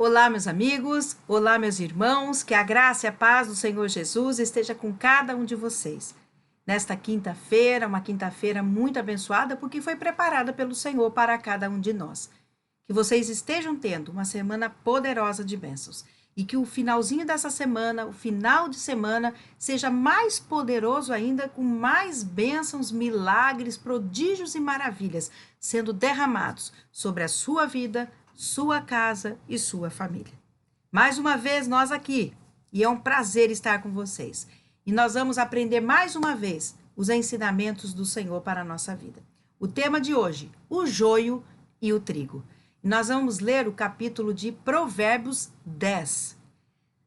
Olá, meus amigos, olá, meus irmãos, que a graça e a paz do Senhor Jesus esteja com cada um de vocês. Nesta quinta-feira, uma quinta-feira muito abençoada, porque foi preparada pelo Senhor para cada um de nós. Que vocês estejam tendo uma semana poderosa de bênçãos e que o finalzinho dessa semana, o final de semana, seja mais poderoso ainda, com mais bênçãos, milagres, prodígios e maravilhas sendo derramados sobre a sua vida, sua casa e sua família. Mais uma vez nós aqui, e é um prazer estar com vocês. E nós vamos aprender mais uma vez os ensinamentos do Senhor para a nossa vida. O tema de hoje, o joio e o trigo. Nós vamos ler o capítulo de Provérbios 10.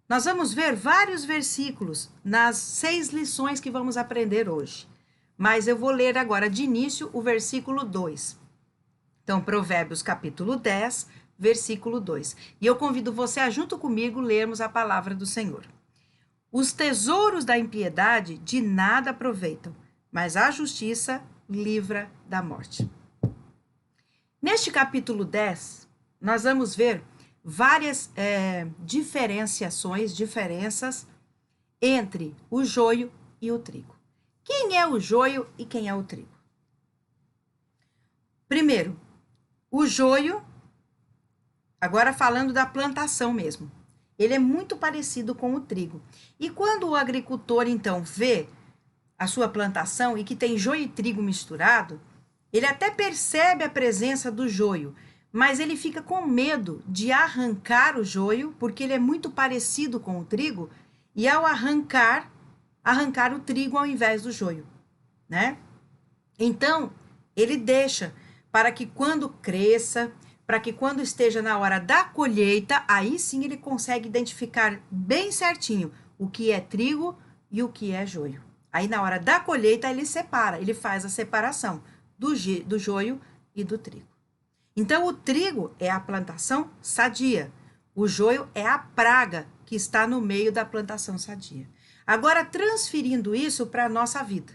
Nós vamos ver vários versículos nas 6 lições que vamos aprender hoje. Mas eu vou ler agora de início o versículo 2. Então, Provérbios capítulo 10, versículo 2. E eu convido você a, junto comigo, lermos a palavra do Senhor. Os tesouros da impiedade de nada aproveitam, mas a justiça livra da morte. Neste capítulo 10, nós vamos ver várias diferenças entre o joio e o trigo. Quem é o joio e quem é o trigo? Primeiro, o joio, agora falando da plantação mesmo, ele é muito parecido com o trigo. E quando o agricultor, então, vê a sua plantação e que tem joio e trigo misturado, ele até percebe a presença do joio, mas ele fica com medo de arrancar o joio, porque ele é muito parecido com o trigo, e ao arrancar o trigo ao invés do joio, né? Então, ele deixa para que quando cresça, para que quando esteja na hora da colheita, aí sim ele consegue identificar bem certinho o que é trigo e o que é joio. Aí na hora da colheita ele separa, ele faz a separação do joio e do trigo. Então o trigo é a plantação sadia, o joio é a praga que está no meio da plantação sadia. Agora transferindo isso para a nossa vida.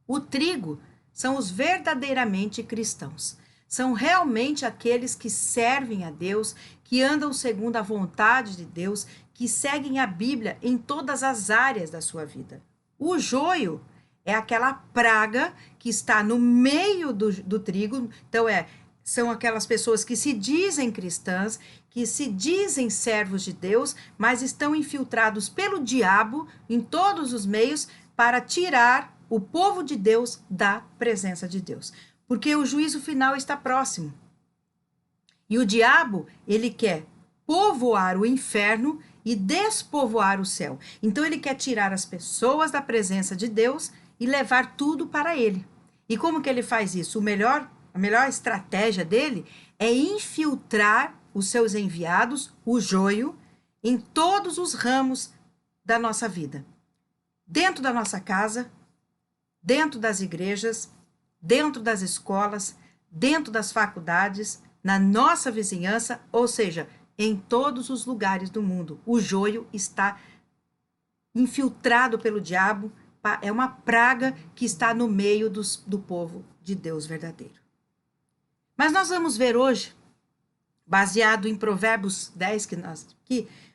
O trigo são os verdadeiramente cristãos. São realmente aqueles que servem a Deus, que andam segundo a vontade de Deus, que seguem a Bíblia em todas as áreas da sua vida. O joio é aquela praga que está no meio do trigo. Então, são aquelas pessoas que se dizem cristãs, que se dizem servos de Deus, mas estão infiltrados pelo diabo em todos os meios para tirar o povo de Deus da presença de Deus. Porque o juízo final está próximo. E o diabo, ele quer povoar o inferno e despovoar o céu. Então ele quer tirar as pessoas da presença de Deus e levar tudo para ele. E como que ele faz isso? A melhor estratégia dele é infiltrar os seus enviados, o joio, em todos os ramos da nossa vida. Dentro da nossa casa, dentro das igrejas, dentro das escolas, dentro das faculdades, na nossa vizinhança, ou seja, em todos os lugares do mundo. O joio está infiltrado pelo diabo, é uma praga que está no meio do povo de Deus verdadeiro. Mas nós vamos ver hoje, baseado em Provérbios 10,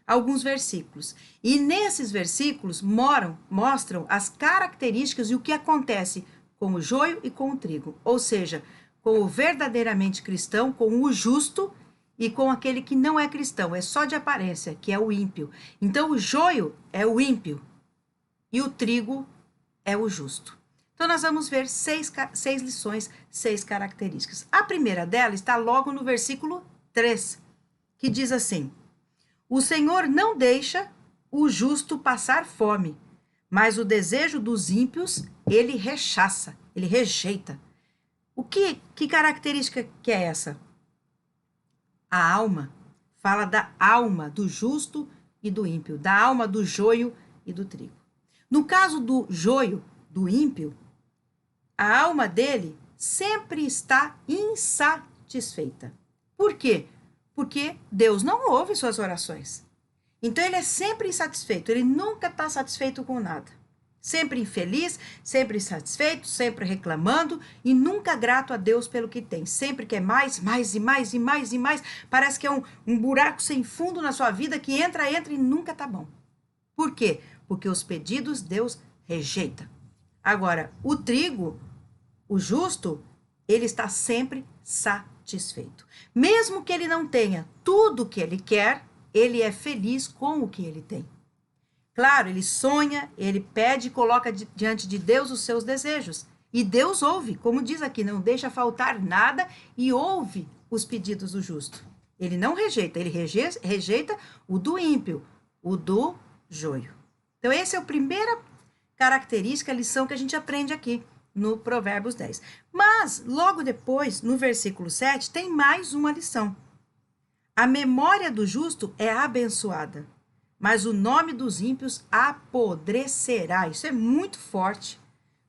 alguns versículos. E nesses versículos mostram as características e o que acontece com o joio e com o trigo, ou seja, com o verdadeiramente cristão, com o justo e com aquele que não é cristão, é só de aparência, que é o ímpio. Então, o joio é o ímpio e o trigo é o justo. Então, nós vamos ver 6 lições, 6 características. A primeira dela está logo no versículo 3, que diz assim: o Senhor não deixa o justo passar fome, mas o desejo dos ímpios ele rechaça, ele rejeita. Que característica que é essa? A alma. Fala da alma do justo e do ímpio, da alma do joio e do trigo. No caso do joio, do ímpio, a alma dele sempre está insatisfeita. Por quê? Porque Deus não ouve suas orações. Então ele é sempre insatisfeito, ele nunca está satisfeito com nada. Sempre infeliz, sempre insatisfeito, sempre reclamando e nunca grato a Deus pelo que tem. Sempre quer mais, mais e mais e mais e mais. Parece que é um buraco sem fundo na sua vida que entra e nunca tá bom. Por quê? Porque os pedidos Deus rejeita. Agora, o trigo, o justo, ele está sempre satisfeito. Mesmo que ele não tenha tudo o que ele quer, ele é feliz com o que ele tem. Claro, ele sonha, ele pede e coloca diante de Deus os seus desejos. E Deus ouve, como diz aqui, não deixa faltar nada e ouve os pedidos do justo. Ele não rejeita, ele rejeita o do ímpio, o do joio. Então, essa é a primeira característica, lição que a gente aprende aqui no Provérbios 10. Mas, logo depois, no versículo 7, tem mais uma lição. A memória do justo é abençoada, mas o nome dos ímpios apodrecerá. Isso é muito forte.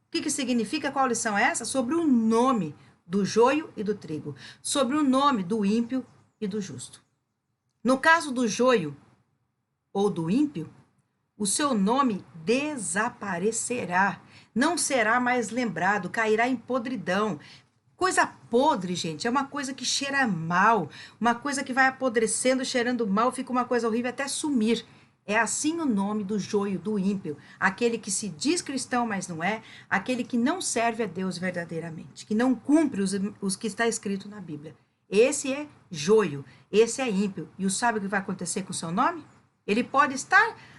O que significa? Qual lição é essa? Sobre o nome do joio e do trigo. Sobre o nome do ímpio e do justo. No caso do joio ou do ímpio, o seu nome desaparecerá. Não será mais lembrado, cairá em podridão. Coisa podre, gente, é uma coisa que cheira mal, uma coisa que vai apodrecendo, cheirando mal, fica uma coisa horrível até sumir. É assim o nome do joio, do ímpio, aquele que se diz cristão, mas não é, aquele que não serve a Deus verdadeiramente, que não cumpre os que está escrito na Bíblia. Esse é joio, esse é ímpio. E sabe o que vai acontecer com o seu nome? Ele pode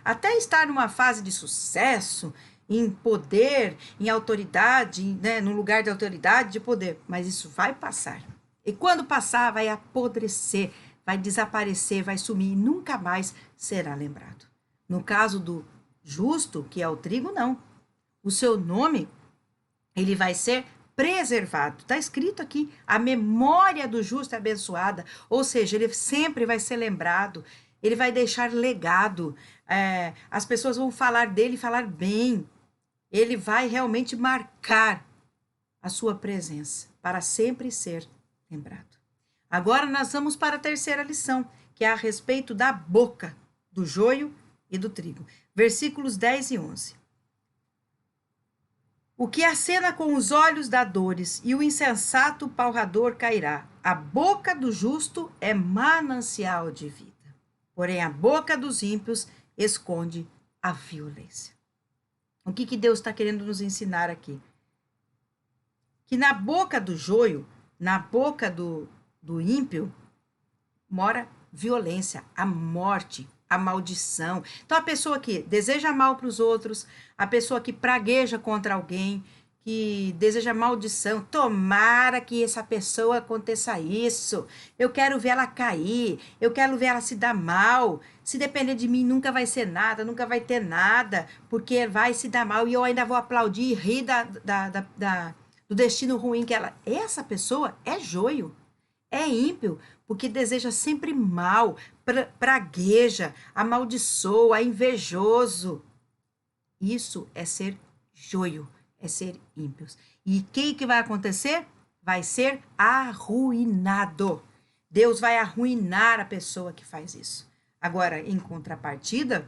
até estar numa fase de sucesso, em poder, em autoridade, né, num lugar de autoridade, de poder, mas isso vai passar. E quando passar, vai apodrecer, vai desaparecer, vai sumir e nunca mais será lembrado. No caso do justo, que é o trigo, não. O seu nome, ele vai ser preservado. Está escrito aqui, a memória do justo é abençoada, ou seja, ele sempre vai ser lembrado, ele vai deixar legado, as pessoas vão falar dele, falar bem, ele vai realmente marcar a sua presença, para sempre ser lembrado. Agora nós vamos para a terceira lição, que é a respeito da boca, do joio e do trigo. Versículos 10 e 11. O que acena com os olhos dá dores, e o insensato palrador cairá. A boca do justo é manancial de vida, porém a boca dos ímpios esconde a violência. O que Deus está querendo nos ensinar aqui? Que na boca do joio, na boca do ímpio, mora violência, a morte, a maldição. Então, a pessoa que deseja mal para os outros, a pessoa que pragueja contra alguém, que deseja maldição, tomara que essa pessoa aconteça isso, eu quero ver ela cair, eu quero ver ela se dar mal, se depender de mim nunca vai ser nada, nunca vai ter nada, porque vai se dar mal e eu ainda vou aplaudir e rir do destino ruim que ela... Essa pessoa é joio, é ímpio, porque deseja sempre mal, pragueja, amaldiçoa, é invejoso. Isso é ser joio, é ser ímpios. E o que vai acontecer? Vai ser arruinado. Deus vai arruinar a pessoa que faz isso. Agora, em contrapartida,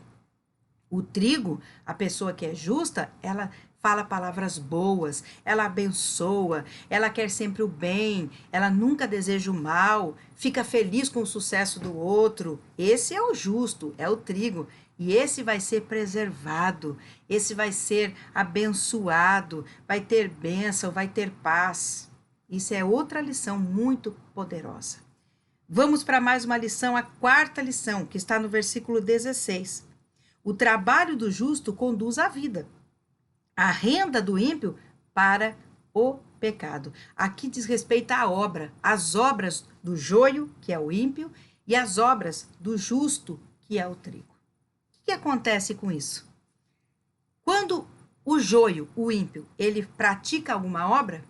o trigo, a pessoa que é justa, ela fala palavras boas, ela abençoa, ela quer sempre o bem, ela nunca deseja o mal, fica feliz com o sucesso do outro. Esse é o justo, é o trigo. E esse vai ser preservado, esse vai ser abençoado, vai ter bênção, vai ter paz. Isso é outra lição muito poderosa. Vamos para mais uma lição, a quarta lição, que está no versículo 16. O trabalho do justo conduz à vida, a renda do ímpio para o pecado. Aqui diz respeito à obra, as obras do joio, que é o ímpio, e as obras do justo, que é o trigo. O que acontece com isso? Quando o joio, o ímpio, ele pratica alguma obra,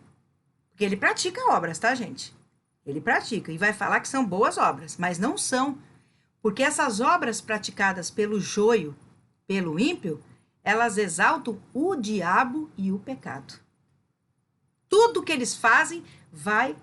porque ele pratica obras, tá, gente? Ele pratica e vai falar que são boas obras, mas não são, porque essas obras praticadas pelo joio, pelo ímpio, elas exaltam o diabo e o pecado. Tudo que eles fazem vai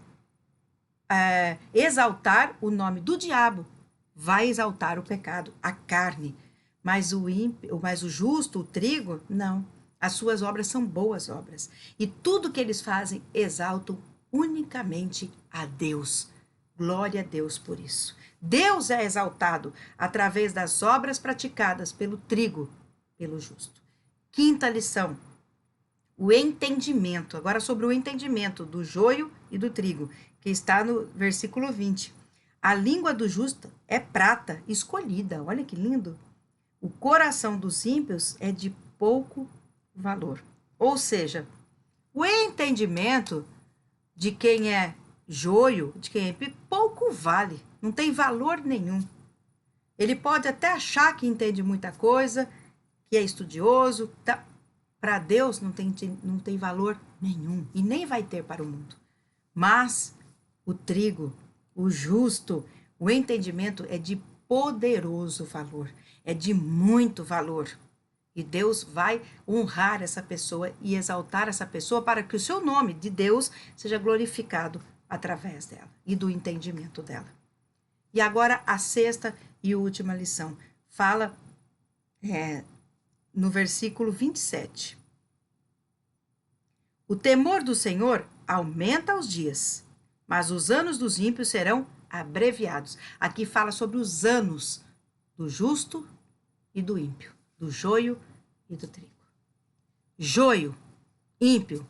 exaltar o nome do diabo, vai exaltar o pecado, a carne. Mas o ímpio, mas o justo, o trigo, não. As suas obras são boas obras. E tudo que eles fazem exaltam unicamente a Deus. Glória a Deus por isso. Deus é exaltado através das obras praticadas pelo trigo, pelo justo. Quinta lição. O entendimento. Agora sobre o entendimento do joio e do trigo, que está no versículo 20. A língua do justo é prata escolhida. Olha que lindo. O coração dos ímpios é de pouco valor. Ou seja, o entendimento de quem é joio, de quem é ímpio, pouco vale. Não tem valor nenhum. Ele pode até achar que entende muita coisa, que é estudioso. Tá. Para Deus não tem valor nenhum. E nem vai ter para o mundo. Mas o trigo, o justo, o entendimento é de poderoso valor. É de muito valor. E Deus vai honrar essa pessoa e exaltar essa pessoa para que o seu nome de Deus seja glorificado através dela e do entendimento dela. E agora a sexta e última lição. Fala no versículo 27. O temor do Senhor aumenta os dias, mas os anos dos ímpios serão abreviados. Aqui fala sobre os anos do justo e do ímpio, do joio e do trigo. Joio, ímpio,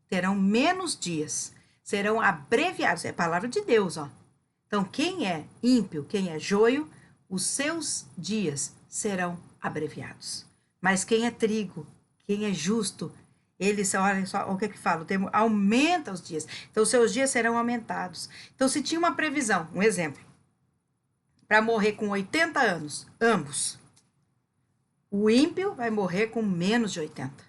terão menos dias, serão abreviados. É a palavra de Deus, ó. Então, quem é ímpio, quem é joio, os seus dias serão abreviados. Mas quem é trigo, quem é justo, eles, olha só o que fala, o termo aumenta os dias. Então, os seus dias serão aumentados. Então, se tinha uma previsão, um exemplo, para morrer com 80 anos, ambos, o ímpio vai morrer com menos de 80.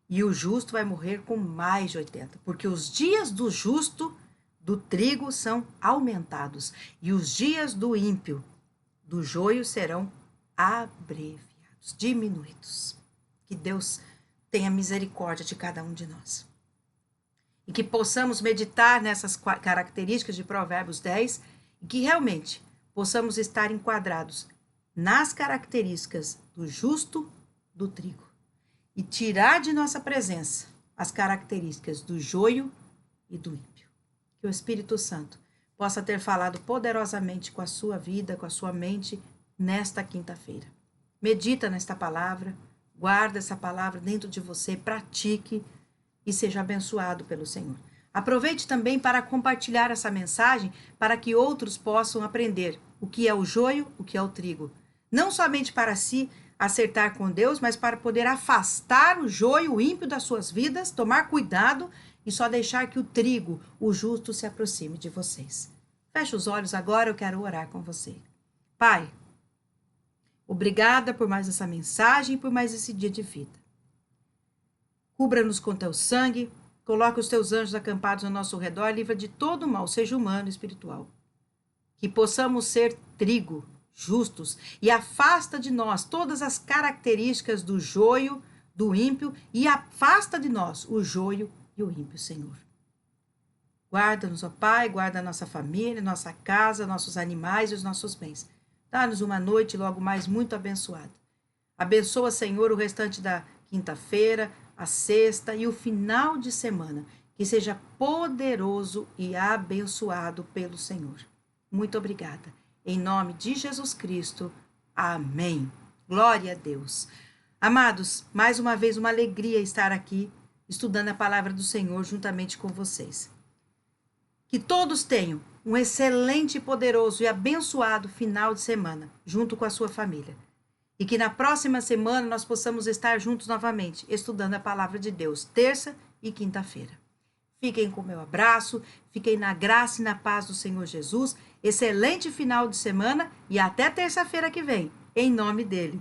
E o justo vai morrer com mais de 80. Porque os dias do justo, do trigo, são aumentados. E os dias do ímpio, do joio, serão abreviados, diminuídos. Que Deus tenha misericórdia de cada um de nós. E que possamos meditar nessas características de Provérbios 10 e que realmente possamos estar enquadrados nas características do justo, do trigo. E tirar de nossa presença as características do joio e do ímpio. Que o Espírito Santo possa ter falado poderosamente com a sua vida, com a sua mente, nesta quinta-feira. Medita nesta palavra, guarda essa palavra dentro de você, pratique e seja abençoado pelo Senhor. Aproveite também para compartilhar essa mensagem para que outros possam aprender o que é o joio, o que é o trigo. Não somente para si acertar com Deus, mas para poder afastar o joio, o ímpio das suas vidas, tomar cuidado e só deixar que o trigo, o justo, se aproxime de vocês. Feche os olhos agora, eu quero orar com você. Pai, obrigada por mais essa mensagem e por mais esse dia de vida. Cubra-nos com teu sangue, coloca os teus anjos acampados ao nosso redor, livra de todo o mal, seja humano e espiritual. Que possamos ser trigo, justos, e afasta de nós todas as características do joio, do ímpio, e afasta de nós o joio e o ímpio, Senhor. Guarda-nos, ó Pai, guarda a nossa família, nossa casa, nossos animais e os nossos bens. Dá-nos uma noite logo mais muito abençoada. Abençoa, Senhor, o restante da quinta-feira, a sexta e o final de semana. Que seja poderoso e abençoado pelo Senhor. Muito obrigada. Em nome de Jesus Cristo. Amém. Glória a Deus. Amados, mais uma vez uma alegria estar aqui estudando a palavra do Senhor juntamente com vocês. Que todos tenham um excelente, poderoso e abençoado final de semana, junto com a sua família. E que na próxima semana nós possamos estar juntos novamente, estudando a palavra de Deus, terça e quinta-feira. Fiquem com o meu abraço, fiquem na graça e na paz do Senhor Jesus. Excelente final de semana e até terça-feira que vem, em nome dele.